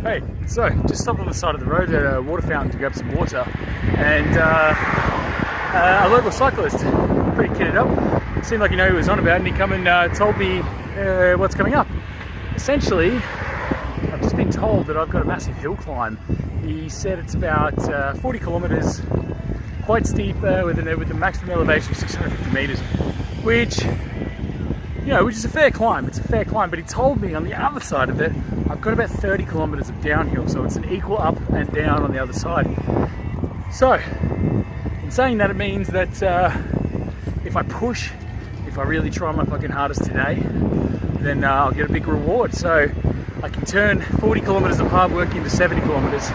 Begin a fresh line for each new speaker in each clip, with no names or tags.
Hey, so just stopped on the side of the road at a water fountain to grab some water, and a local cyclist, pretty kitted up, seemed like he knew what he was on about, and he come and told me what's coming up. Essentially, I've just been told that I've got a massive hill climb. He said it's about 40 kilometers, quite steep, with a maximum elevation of 650 meters, which is a fair climb. It's a fair climb, but he told me on the other side of it, I've got about 30 kilometers of downhill, so it's an equal up and down on the other side. So, in saying that, it means that if I really try my fucking hardest today, then I'll get a big reward. So I can turn 40 kilometers of hard work into 70 kilometers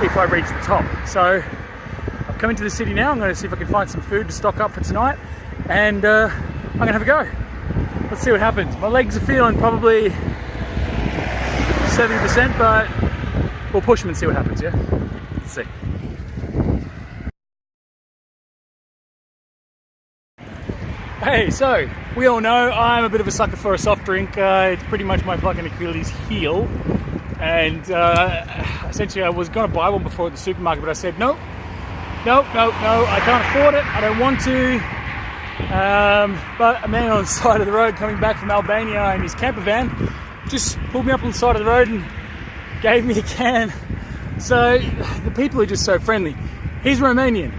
if I reach the top. So I've come into the city now. I'm going to see if I can find some food to stock up for tonight, and I'm going to have a go. Let's see what happens. My legs are feeling probably 70%, but we'll push them and see what happens, yeah? Let's see. Hey, so we all know I'm a bit of a sucker for a soft drink. It's pretty much my fucking Achilles heel. And essentially I was going to buy one before at the supermarket, but I said, no, I can't afford it. I don't want to. But a man on the side of the road coming back from Albania in his camper van just pulled me up on the side of the road and gave me a can. So the people are just so friendly. He's Romanian.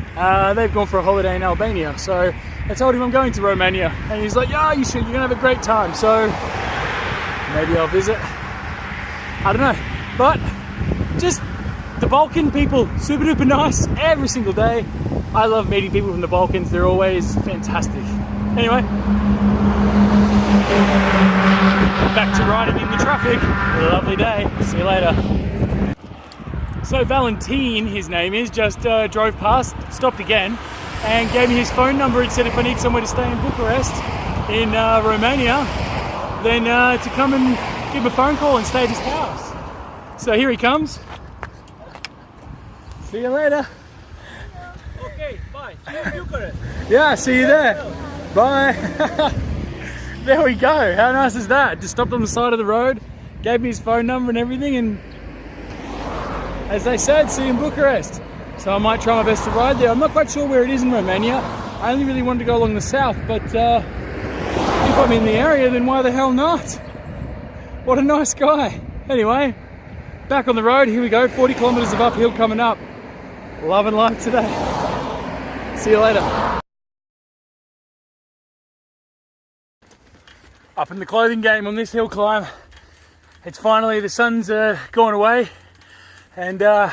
They've gone for a holiday in Albania. So I told him I'm going to Romania, and he's like, yeah, you should, you're gonna have a great time. So maybe I'll visit. I don't know, but just the Balkan people, super duper nice every single day. I love meeting people from the Balkans. They're always fantastic. Anyway, back to riding in the traffic. Lovely day. See you later. So Valentin, his name is, just drove past, stopped again, and gave me his phone number and said if I need somewhere to stay in Bucharest, in Romania, then to come and give him a phone call and stay at his house. So here he comes. See you later.
Okay, bye. See you in Bucharest.
Yeah, see you there. Bye. There we go. How nice is that? Just stopped on the side of the road, gave me his phone number and everything, and as they said, see you in Bucharest. So I might try my best to ride there. I'm not quite sure where it is in Romania. I only really wanted to go along the south, but if I'm in the area, then why the hell not? What a nice guy. Anyway, back on the road. Here we go. 40 kilometers of uphill coming up. Loving life today. See you later. Up in the clothing game on this hill climb. It's finally, the sun's gone away, and I'm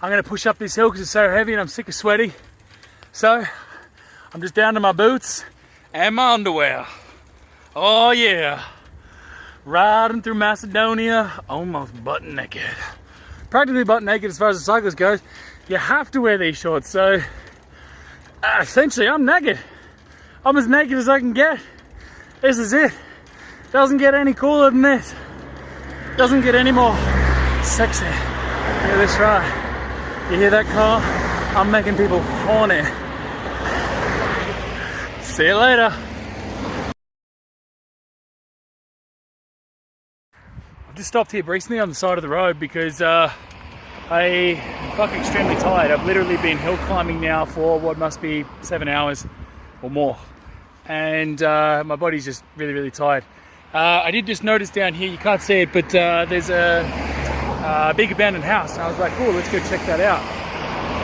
going to push up this hill because it's so heavy and I'm sick of sweaty. So I'm just down to my boots and my underwear. Oh yeah, riding through Macedonia almost butt naked. Practically butt naked as far as the cyclist goes. You have to wear these shorts, so essentially I'm naked. I'm as naked as I can get. This is it. Doesn't get any cooler than this. Doesn't get any more sexy. Yeah, that's right. You hear that car? I'm making people horny. See you later. I've just stopped here recently on the side of the road because I'm fucking extremely tired. I've literally been hill climbing now for what must be 7 hours or more. And my body's just really, really tired. I did just notice down here, you can't see it, but there's a big abandoned house. And I was like, oh, let's go check that out.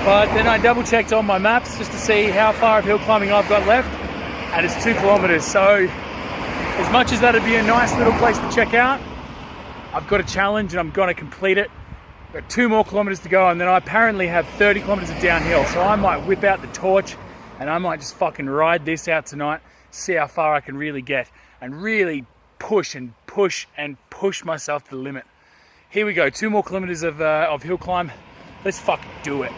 But then I double checked on my maps just to see how far of hill climbing I've got left, and it's 2 kilometers. So as much as that'd be a nice little place to check out, I've got a challenge and I'm gonna complete it. I've got 2 more kilometers to go, and then I apparently have 30 kilometers of downhill. So I might whip out the torch and I might just fucking ride this out tonight, see how far I can really get, and really push and push and push myself to the limit. Here we go, 2 more kilometers of hill climb. Let's fucking do it.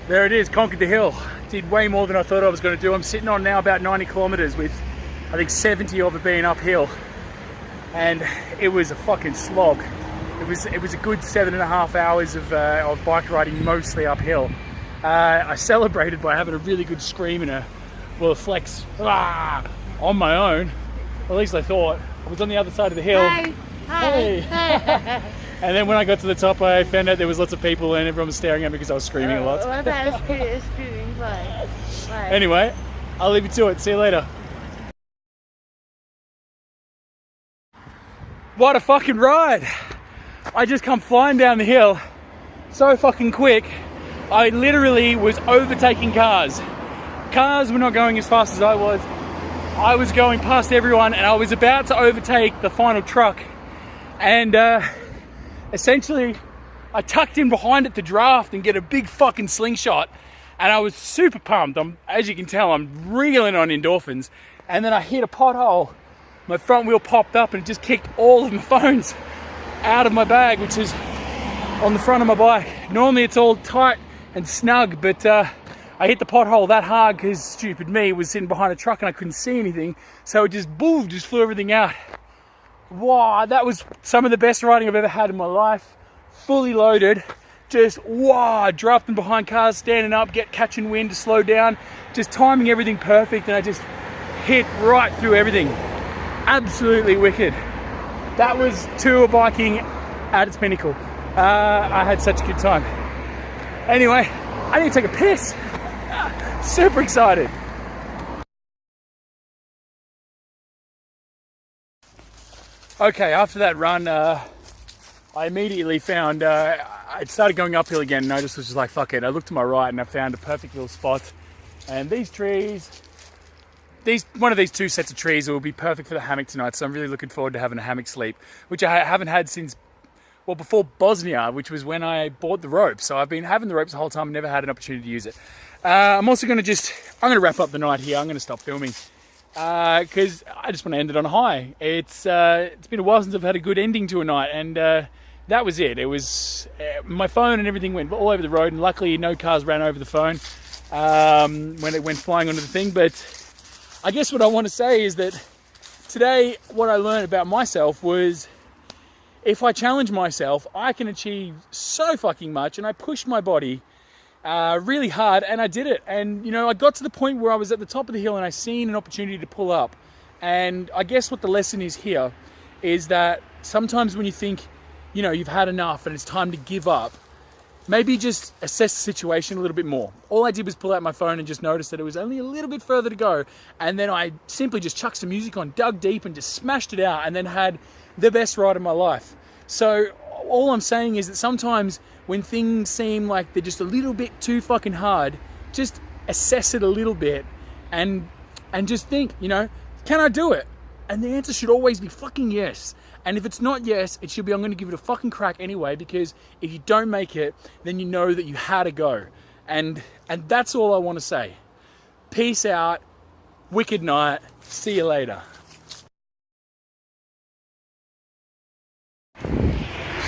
There it is, conquered the hill. Did way more than I thought I was going to do. I'm sitting on now about 90 kilometers with, I think, 70 of it being uphill. And it was a fucking slog. It was a good 7.5 hours of bike riding, mostly uphill. I celebrated by having a really good scream and a flex on my own. At least I thought. I was on the other side of the hill.
Hi.
Hey. And then when I got to the top, I found out there was lots of people and everyone was staring at me because I was screaming a lot.
What about screaming? Why?
Anyway, I'll leave you to it. See you later. What a fucking ride! I just come flying down the hill so fucking quick. I literally was overtaking cars. Cars were not going as fast as I was. I was going past everyone and I was about to overtake the final truck. And essentially, I tucked in behind it to draft and get a big fucking slingshot. And I was super pumped. As you can tell, I'm reeling on endorphins. And then I hit a pothole. My front wheel popped up and it just kicked all of my phones out of my bag, which is on the front of my bike. Normally it's all tight and snug, but I hit the pothole that hard because stupid me was sitting behind a truck and I couldn't see anything. So it just flew everything out. Wow, that was some of the best riding I've ever had in my life. Fully loaded, just drafting behind cars, standing up, catching wind to slow down, just timing everything perfect, and I just hit right through everything. Absolutely wicked. That was tour biking at its pinnacle. I had such a good time. Anyway, I need to take a piss. Super excited. Okay, after that run, I immediately found, I started going uphill again and I just was just like, fuck it. I looked to my right and I found a perfect little spot. And these trees, one of these two sets of trees will be perfect for the hammock tonight. So I'm really looking forward to having a hammock sleep, which I haven't had since, well, before Bosnia, which was when I bought the ropes. So I've been having the ropes the whole time, never had an opportunity to use it. I'm also going to I'm going to wrap up the night here. I'm going to stop filming because I just want to end it on a high. It's been a while since I've had a good ending to a night, and that was it. It was my phone and everything went all over the road, and luckily no cars ran over the phone when it went flying onto the thing. But I guess what I want to say is that today what I learned about myself was if I challenge myself, I can achieve so fucking much, and I pushed my body really hard, and I did it. And, you know, I got to the point where I was at the top of the hill and I seen an opportunity to pull up. And I guess what the lesson is here is that sometimes when you think, you know, you've had enough and it's time to give up, maybe just assess the situation a little bit more. All I did was pull out my phone and just notice that it was only a little bit further to go. And then I simply just chucked some music on, dug deep and just smashed it out, and then had the best ride of my life. So all I'm saying is that sometimes when things seem like they're just a little bit too fucking hard, just assess it a little bit and just think, you know, can I do it? And the answer should always be fucking yes. And if it's not yes, it should be I'm going to give it a fucking crack anyway, because if you don't make it, then you know that you had to go. And that's all I want to say. Peace out. Wicked night. See you later.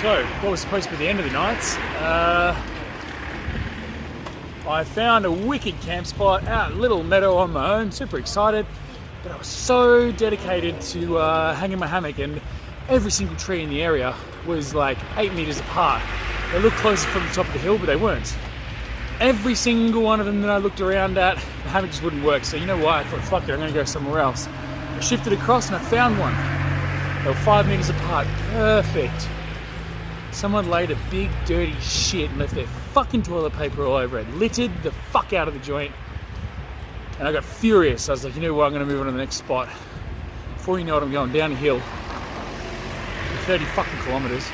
So, what was supposed to be the end of the night, I found a wicked camp spot out in a little meadow on my own, super excited, but I was so dedicated to hanging my hammock, and every single tree in the area was like 8 meters apart. They looked closer from the top of the hill, but they weren't. Every single one of them that I looked around at, the hammock just wouldn't work, so you know what, I thought, fuck it, I'm going to go somewhere else. I shifted across and I found one. They were 5 meters apart, perfect. Someone laid a big dirty shit and left their fucking toilet paper all over it. Littered the fuck out of the joint. And I got furious. I was like, you know what, I'm going to move on to the next spot. Before you know it, I'm going down a hill. 30 fucking kilometers.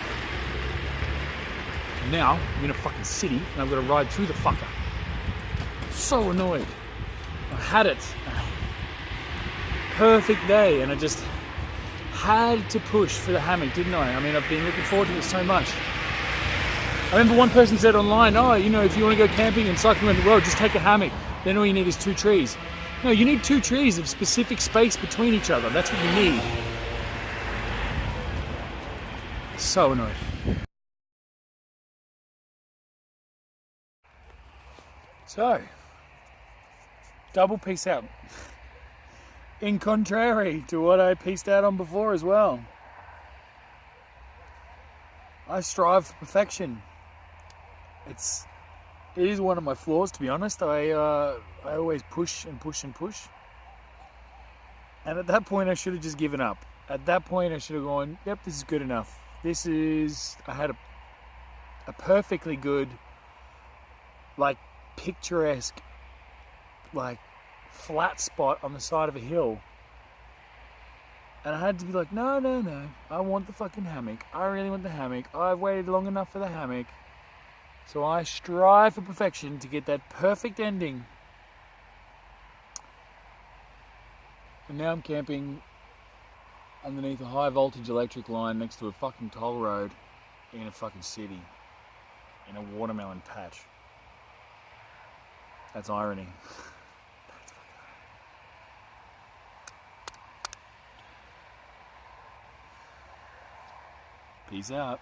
And now, I'm in a fucking city and I've got to ride through the fucker. So annoyed. I had it. Perfect day, and I just had to push for the hammock, didn't I? I mean, I've been looking forward to it so much. I remember one person said online, oh, you know, if you want to go camping and cycling around the road, just take a hammock. Then all you need is 2 trees. No, you need 2 trees of specific space between each other. That's what you need. So annoyed. So, double peace out. In contrary to what I pieced out on before as well. I strive for perfection. It is one of my flaws, to be honest. I always push and push and push. And at that point, I should have just given up. At that point, I should have gone, yep, this is good enough. I had a perfectly good, like, picturesque, like, flat spot on the side of a hill. And I had to be like, no, I want the fucking hammock. I really want the hammock. I've waited long enough for the hammock. So I strive for perfection to get that perfect ending. And now I'm camping underneath a high voltage electric line next to a fucking toll road in a fucking city. In a watermelon patch. That's irony. Peace out.